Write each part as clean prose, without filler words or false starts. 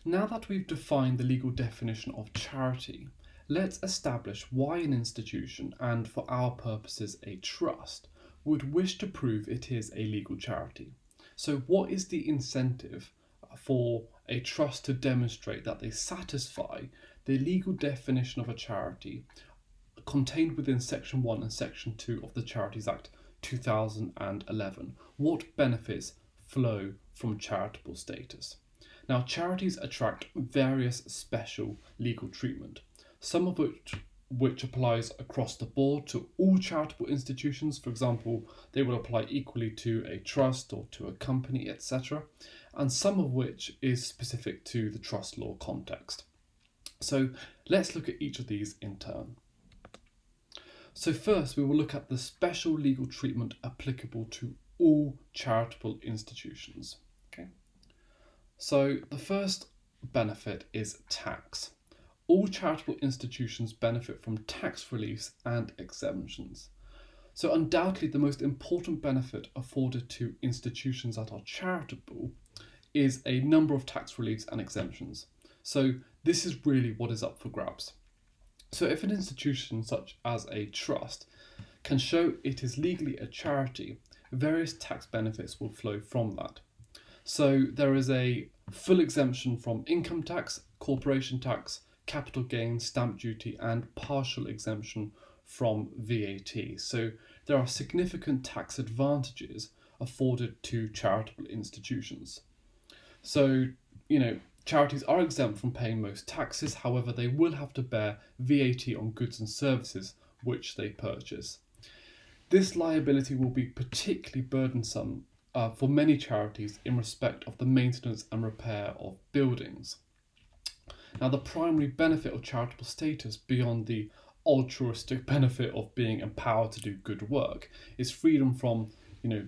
Now that we've defined the legal definition of charity, let's establish why an institution, and for our purposes a trust, would wish to prove it is a legal charity. So what is the incentive for a trust to demonstrate that they satisfy the legal definition of a charity contained within Section 1 and Section 2 of the Charities Act 2011? What benefits flow from charitable status? Now, charities attract various special legal treatment, some of which applies across the board to all charitable institutions. For example, they will apply equally to a trust or to a company, etc., and some of which is specific to the trust law context. So let's look at each of these in turn. So first, we will look at the special legal treatment applicable to all charitable institutions. Okay. So the first benefit is tax. All charitable institutions benefit from tax reliefs and exemptions. So undoubtedly the most important benefit afforded to institutions that are charitable is a number of tax reliefs and exemptions. So this is really what is up for grabs. So if an institution such as a trust can show it is legally a charity, various tax benefits will flow from that. So there is a full exemption from income tax, corporation tax, capital gains, stamp duty, and partial exemption from VAT. So there are significant tax advantages afforded to charitable institutions. So, charities are exempt from paying most taxes, however, they will have to bear VAT on goods and services which they purchase. This liability will be particularly burdensome for many charities in respect of the maintenance and repair of buildings. Now, the primary benefit of charitable status, beyond the altruistic benefit of being empowered to do good work, is freedom from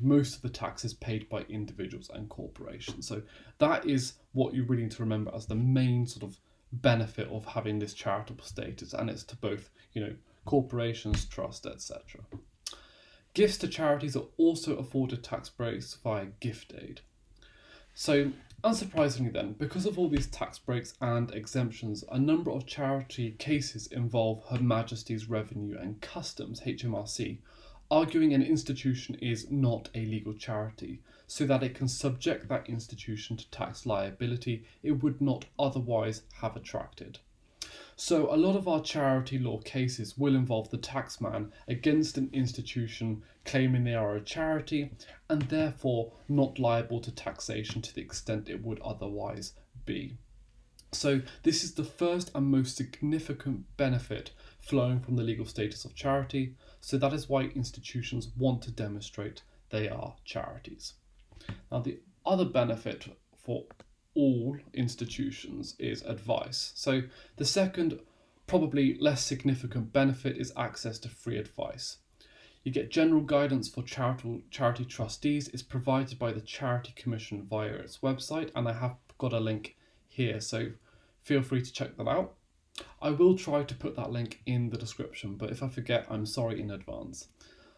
most of the taxes paid by individuals and corporations. So that is what you really need to remember as the main sort of benefit of having this charitable status, and it's to both corporations, trusts, etc. Gifts to charities are also afforded tax breaks via gift aid. So unsurprisingly then, because of all these tax breaks and exemptions, a number of charity cases involve Her Majesty's Revenue and Customs, HMRC, arguing an institution is not a legal charity, so that it can subject that institution to tax liability it would not otherwise have attracted. So a lot of our charity law cases will involve the taxman against an institution claiming they are a charity and therefore not liable to taxation to the extent it would otherwise be. So this is the first and most significant benefit flowing from the legal status of charity, so that is why institutions want to demonstrate they are charities. Now, the other benefit for all institutions is advice. So the second, probably less significant benefit is access to free advice. You get general guidance for charity trustees is provided by the Charity Commission via its website, and I have got a link here, so feel free to check that out. I will try to put that link in the description, but if I forget, I'm sorry in advance.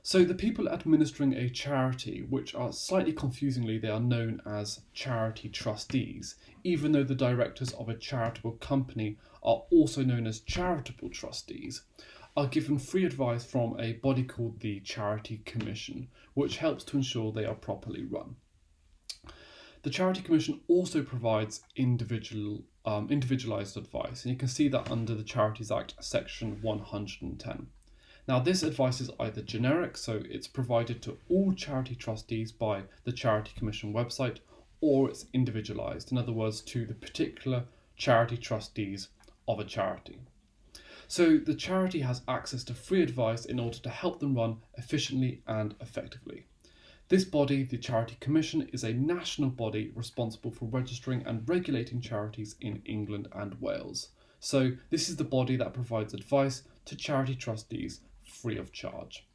So the people administering a charity, which are slightly confusingly, they are known as charity trustees, even though the directors of a charitable company are also known as charitable trustees, are given free advice from a body called the Charity Commission, which helps to ensure they are properly run. The Charity Commission also provides individualised advice, and you can see that under the Charities Act section 110. Now, this advice is either generic, so it's provided to all charity trustees by the Charity Commission website, or it's individualised, in other words, to the particular charity trustees of a charity. So the charity has access to free advice in order to help them run efficiently and effectively. This body, the Charity Commission, is a national body responsible for registering and regulating charities in England and Wales. So this is the body that provides advice to charity trustees free of charge.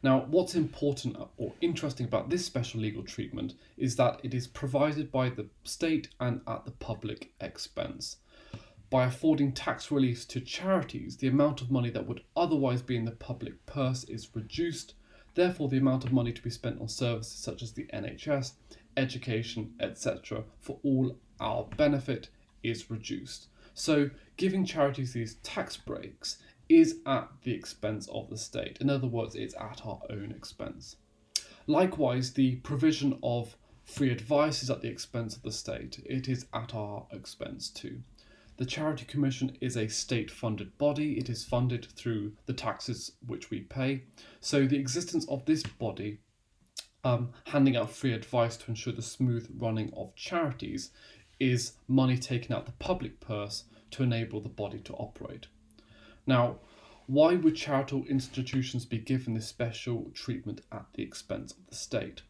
Now, what's important or interesting about this special legal treatment is that it is provided by the state and at the public expense. By affording tax reliefs to charities, the amount of money that would otherwise be in the public purse is reduced. Therefore, the amount of money to be spent on services such as the NHS, education, etc. for all our benefit is reduced. So giving charities these tax breaks is at the expense of the state. In other words, it's at our own expense. Likewise, the provision of free advice is at the expense of the state. It is at our expense too. The Charity Commission is a state-funded body. It is funded through the taxes which we pay. So the existence of this body handing out free advice to ensure the smooth running of charities is money taken out the public purse to enable the body to operate. Now, why would charitable institutions be given this special treatment at the expense of the state?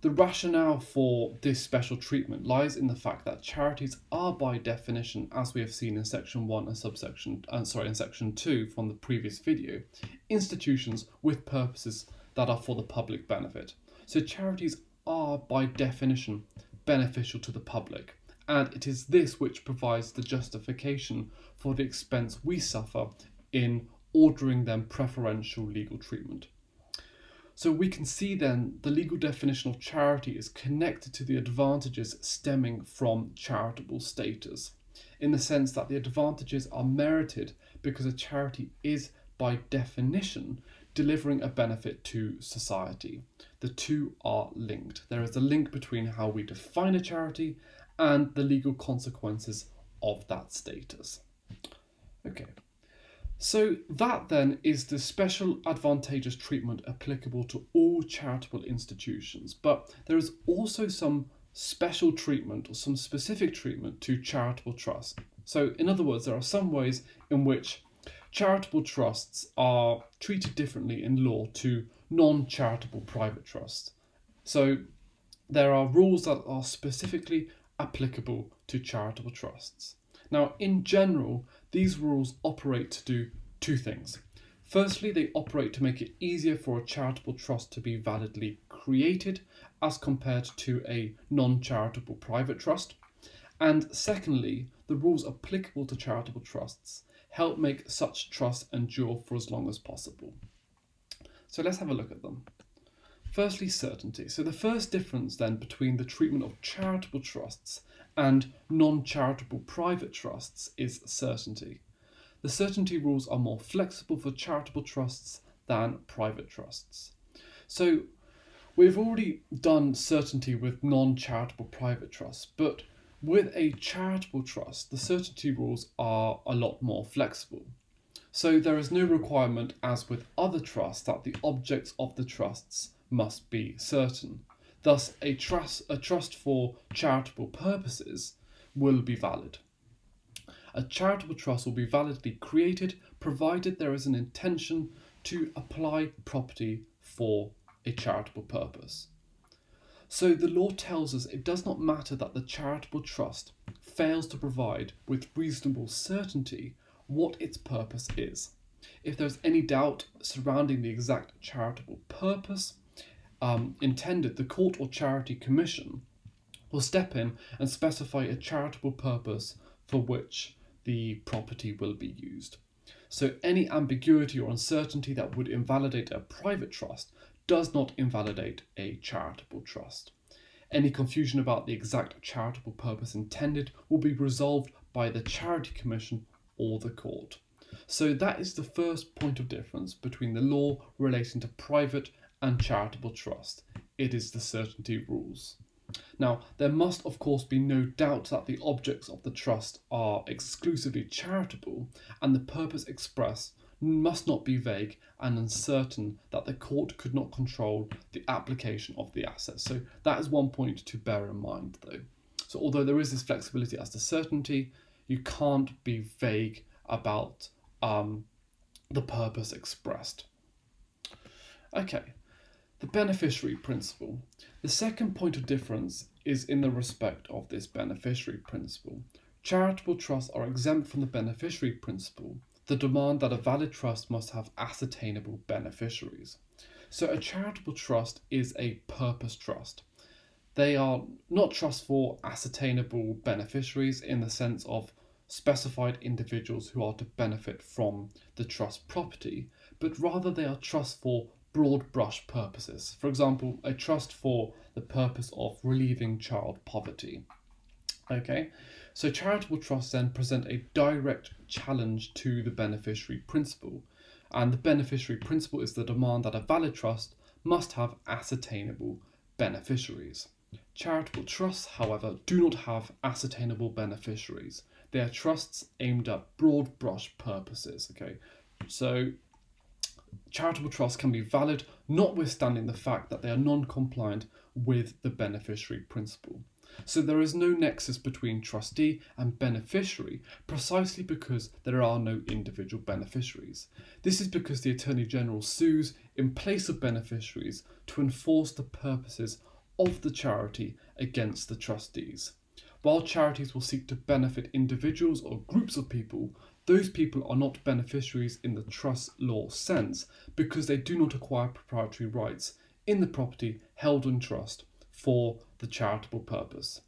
The rationale for this special treatment lies in the fact that charities are by definition, as we have seen in section 1 and in section 2 from the previous video, institutions with purposes that are for the public benefit. So charities are by definition beneficial to the public, and it is this which provides the justification for the expense we suffer in ordering them preferential legal treatment. So we can see then the legal definition of charity is connected to the advantages stemming from charitable status, in the sense that the advantages are merited because a charity is, by definition, delivering a benefit to society. The two are linked. There is a link between how we define a charity and the legal consequences of that status. Okay. So that then is the special advantageous treatment applicable to all charitable institutions, but there is also some special treatment or some specific treatment to charitable trusts. So in other words, there are some ways in which charitable trusts are treated differently in law to non-charitable private trusts. So there are rules that are specifically applicable to charitable trusts. Now, in general, these rules operate to do two things. Firstly, they operate to make it easier for a charitable trust to be validly created as compared to a non-charitable private trust. And secondly, the rules applicable to charitable trusts help make such trusts endure for as long as possible. So let's have a look at them. Firstly, certainty. So the first difference then between the treatment of charitable trusts and non-charitable private trusts is certainty. The certainty rules are more flexible for charitable trusts than private trusts. So we've already done certainty with non-charitable private trusts, but with a charitable trust, the certainty rules are a lot more flexible. So there is no requirement, as with other trusts, that the objects of the trusts must be certain. Thus, a trust for charitable purposes will be valid. A charitable trust will be validly created provided there is an intention to apply property for a charitable purpose. So the law tells us it does not matter that the charitable trust fails to provide with reasonable certainty what its purpose is. If there's any doubt surrounding the exact charitable purpose intended, the court or charity commission will step in and specify a charitable purpose for which the property will be used. So any ambiguity or uncertainty that would invalidate a private trust does not invalidate a charitable trust. Any confusion about the exact charitable purpose intended will be resolved by the Charity Commission or the court. So that is the first point of difference between the law relating to private and charitable trust. It is the certainty rules. Now, there must of course be no doubt that the objects of the trust are exclusively charitable, and the purpose expressed must not be vague and uncertain that the court could not control the application of the assets. So that is one point to bear in mind though. So although there is this flexibility as to certainty, you can't be vague about the purpose expressed. Okay, the beneficiary principle. The second point of difference is in the respect of this beneficiary principle. Charitable trusts are exempt from the beneficiary principle, the demand that a valid trust must have ascertainable beneficiaries. So a charitable trust is a purpose trust. They are not trusts for ascertainable beneficiaries in the sense of specified individuals who are to benefit from the trust property, but rather they are trusts for broad brush purposes. For example, a trust for the purpose of relieving child poverty. Okay, so charitable trusts then present a direct challenge to the beneficiary principle, and the beneficiary principle is the demand that a valid trust must have ascertainable beneficiaries. Charitable trusts, however, do not have ascertainable beneficiaries. They are trusts aimed at broad brush purposes. Okay, so charitable trusts can be valid notwithstanding the fact that they are non-compliant with the beneficiary principle. So there is no nexus between trustee and beneficiary precisely because there are no individual beneficiaries. This is because the Attorney General sues in place of beneficiaries to enforce the purposes of the charity against the trustees. While charities will seek to benefit individuals or groups of people, those people are not beneficiaries in the trust law sense because they do not acquire proprietary rights in the property held in trust for the charitable purpose.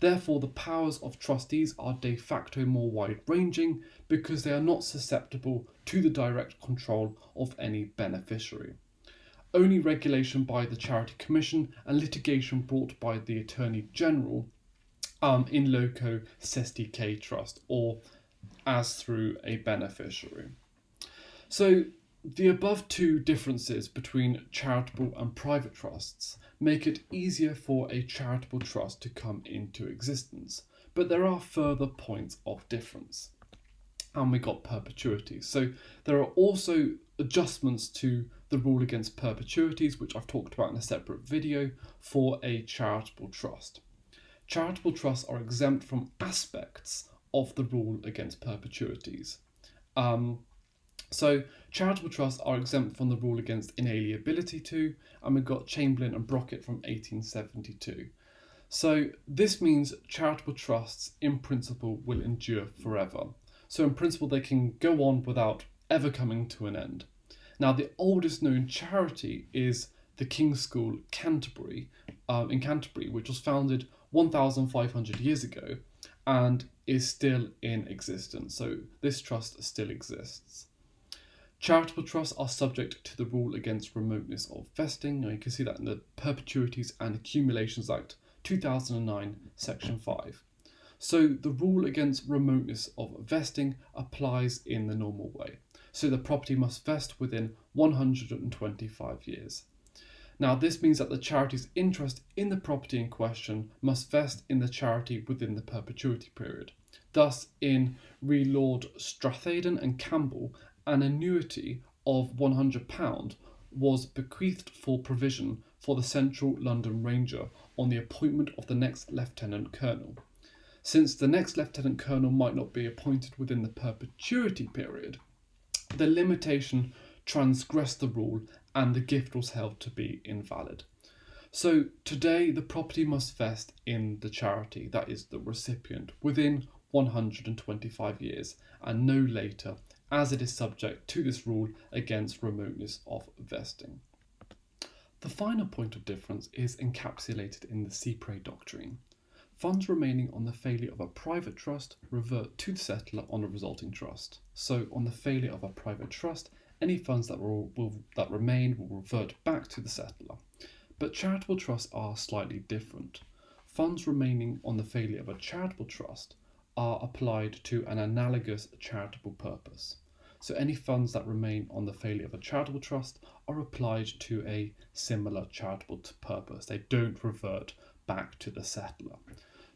Therefore, the powers of trustees are de facto more wide-ranging because they are not susceptible to the direct control of any beneficiary. Only regulation by the Charity Commission and litigation brought by the Attorney General in loco sesdique trust or as through a beneficiary. So the above two differences between charitable and private trusts make it easier for a charitable trust to come into existence, but there are further points of difference. And we got perpetuities. So there are also adjustments to the rule against perpetuities, which I've talked about in a separate video, for a charitable trust. Charitable trusts are exempt from aspects of the rule against perpetuities. So charitable trusts are exempt from the rule against inalienability too, and we've got Chamberlayne and Brockett from 1872. So this means charitable trusts in principle will endure forever. So in principle they can go on without ever coming to an end. Now the oldest known charity is the King's School Canterbury, in Canterbury, which was founded 1,500 years ago and is still in existence. So this trust still exists. Charitable trusts are subject to the rule against remoteness of vesting. Now you can see that in the Perpetuities and Accumulations Act 2009, Section 5. So the rule against remoteness of vesting applies in the normal way. So the property must vest within 125 years. Now this means that the charity's interest in the property in question must vest in the charity within the perpetuity period. Thus, in Re Lord Strathaden and Campbell, an annuity of £100 was bequeathed for provision for the Central London Ranger on the appointment of the next Lieutenant Colonel. Since the next Lieutenant Colonel might not be appointed within the perpetuity period, the limitation transgressed the rule and the gift was held to be invalid. So today the property must vest in the charity, that is the recipient, within 125 years and no later, as it is subject to this rule against remoteness of vesting. The final point of difference is encapsulated in the Cypre doctrine. Funds remaining on the failure of a private trust revert to the settlor on a resulting trust. So on the failure of a private trust, any funds that remain will revert back to the settlor. But charitable trusts are slightly different. Funds remaining on the failure of a charitable trust are applied to an analogous charitable purpose. So any funds that remain on the failure of a charitable trust are applied to a similar charitable purpose. They don't revert back to the settlor.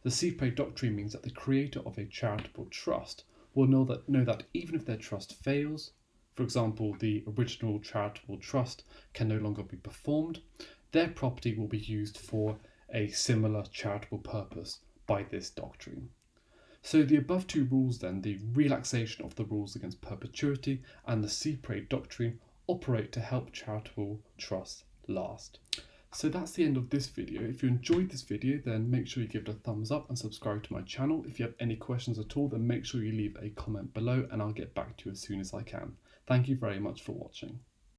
The Cypre doctrine means that the creator of a charitable trust will know that even if their trust fails, for example, the original charitable trust can no longer be performed, their property will be used for a similar charitable purpose by this doctrine. So the above two rules then, the relaxation of the rules against perpetuity and the Cypre doctrine, operate to help charitable trusts last. So that's the end of this video. If you enjoyed this video, then make sure you give it a thumbs up and subscribe to my channel. If you have any questions at all, then make sure you leave a comment below and I'll get back to you as soon as I can. Thank you very much for watching.